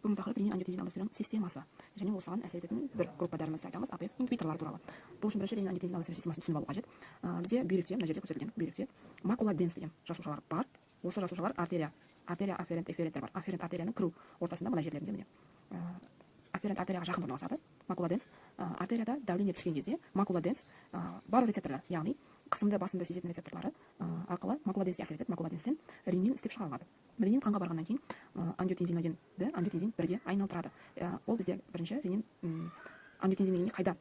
Бүгінгі тақырып ренин ангиотензин алдостирон системасы және осыған әсер ететін бір группа дәрімізді айтамыз, АПФ ингибиторлары туралы. Бұл үшін бірінші ренин ангиотензин алдостирон системасын түсініп алу қажет. Бізде бүйректе, мына жерде көрсетілген бүйректе макула денс деген жасушалар бар. Осы жасушалар артерия афферент эфференттер бар. Афферент артерияның кіру ортасында мына жерлерінде міне. Афферент артерияға жақын орналасады. Макула денс артерияда давление түскен кезде макула денс барлық рецепторлар, яғни қысымды басымды сезетін рецепторлары арқылы макула денске әсер етеді. Макула денстен ренин істеп шығарылады. Ренин қанға барғаннан кейін ангиотензиногенді ангиотензин 1-ге айналдырады. Ол бізде бірінші ренин ангиотензиногенге қайда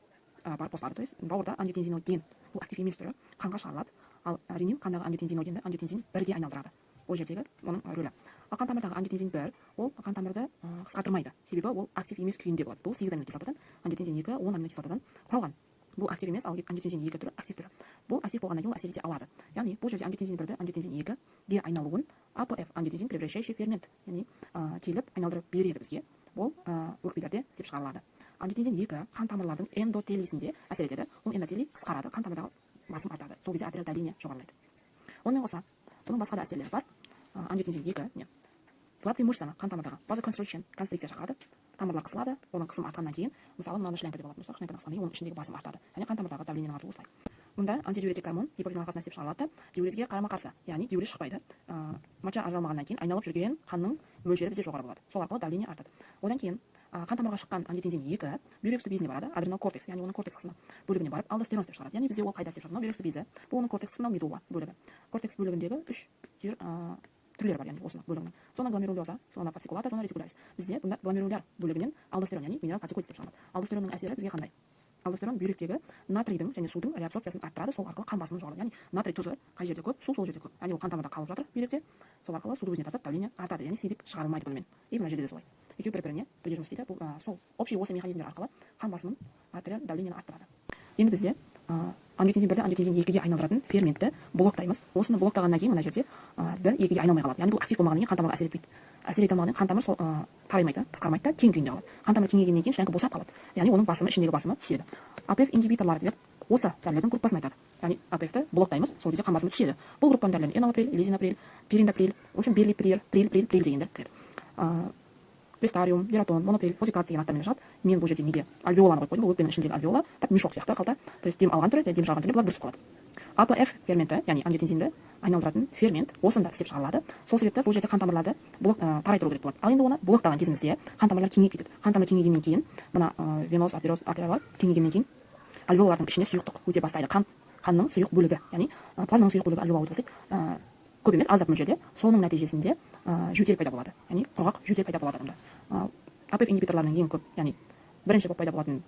барып қосылады? То есть бауырда ангиотензиноген бұл актив емес түрі қанға шығарылады, ал ренин қандағы ангиотензиногенді ангиотензин 1-ге айналдырады. Ол жердегі оның рөлі. Ал қан тамырдағы ангиотензин 1 ол қан тамырды қысқартырмайды, себебі ол актив емес күйінде болады. Бұл 8 аминокислотадан ангиотензин 2 10 аминокислотадан құралған. Бұл актив емес, ал ангиотензин 2 түрі актив түрі. Бұл актив болғаннан кейін ол әсер ете алады. Яғни бұл жерде ангиотензин 1-ді ангиотензин 2-ге айналуын АПФ ангиотензин превращающий фермент, яғни келіп айналдырып береді бізге. Бұл өкпелерде істеп шығарылады. Ангиотензин 2 қан тамырлардың эндотелисінде әсер етеді. Ол эндотелий қысқарады, қан тамырдағы басым артады. Сол кезде артериал давление жоғарылайды. Онымен қоса, бұның басқа да әсерлері бар. Ангиотензин 2 гладкий мышцаны қан тамырдағы vasoconstriction констрикция шақырады. Тамырлар қысылады, оның қысым артқаннан кейін, мысалы, мынаны шлянка деп алатын болсақ, шлянканы қысқаннан кейін оның ішіндегі басым артады. Яғни қан тамырдағы давлениенің артуы осылай. Мұнда антидиуретик гормон гипофиздің арқасында істеп шығарылады. Диуретикке қарама-қарсы, яғни диурез шықпайды. Моча ажырамағаннан кейін айналып жүрген қанның мөлшері бізде жоғары болады. Сол арқылы давление артады. Одан кейін қан тамырға шыққан ангиотензин 2 бүйрек үсті безіне барады, адrenal кортекс, яғни оның кортекс қысымы бөлігіне барып алдостерон істеп шығарады. Яғни бізде ол қайда істеп шығарады? Бүйрек үсті безі. Бұл оның кортекс қысымы медула бөлігі. Кортекс бөлігіндегі 3 түрлері бар, яғни осы бөлігінің. Зона гломерулеза, зона фасцикулата, зона ретикулярис. Бізде бұнда гломеруляр бөлігінен алдостерон, яғни минерал катехоль істеп шығарады. Алдостеронның әсері бізге қандай? Алдостерон бүйректегі натрийдің және судың реабсорбциясын арттырады, сол арқылы қан басымын жоғарылайды. Яғни натрий тұзы қай жерде көп, су сол жерде көп. Яғни ол қан тамырда қалып жатыр бүйректе, сол арқылы суды өзіне тартады, давление артады, яғни сирек шығарылмайды бұнымен. И мына жерде де солай. Екеуі бір-біріне бірге жұмыс істейді. Бұл сол общий осы механизмдер арқылы қан басымын артериал давлениені арттырады. Енді бізде ангиотензин 1-ді ангиотензин 2-ге айналдыратын ферментті блоктаймыз. Осыны блоктағаннан кейін мына жерде 1-2-ге айналмай қалады. Яғни бұл актив болмағаннан кейін қан тамырға әсер етпейді. Әсер ете алмағаннан қан тамыр тараймайды, қысқармайды да, кең күйінде қалады. Қан тамыр кеңейгеннен кейін шлянка босап қалады. Яғни оның басымы, ішіндегі басымы түседі. АПФ ингибиторлары деп осы дәрілердің группасын айтады. Яғни АПФ-ті блоктаймыз, сол кезде қан басымы түседі. Бұл группаның дәрілерін энолаприл, лизинаприл, пиринаприл, в общем, берлиприл дегендер кіреді. Престариум, дератон, моноприл, фозикат деген аттармен жатады. Мен бұл жерде неге альвеоланы қойып қойдым. Бұл өкпенің ішіндегі альвеола, так мешок сияқты қалта. То есть дем алған түрі, дем шығарған түрі былай бүрісіп қалады. АПФ ферменті, яғни ангиотензинді айналдыратын фермент осында істеп шығарылады. Сол себепті бұл жерде қан тамырларды тарай тұру керек болады. Ал енді оны блоктаған кезімізде қан тамырлар кеңейіп кетеді. Қан тамыр кеңейгеннен кейін, мына веноз, артериялар кеңейгеннен кейін альвеолалардың ішіне сұйықтық өте бастайды. Қанның сұйық бөлігі, яғни плазманың сұйық бөлігі альвеола өте бастайды. Көп емес, аздап мөлшерде. Соның нәтижесінде жөтел пайда болады. Яғни құрғақ жөтел пайда болады адамда. АПФ ингибиторларының ең көп, яғни бірінші болып пайда болатын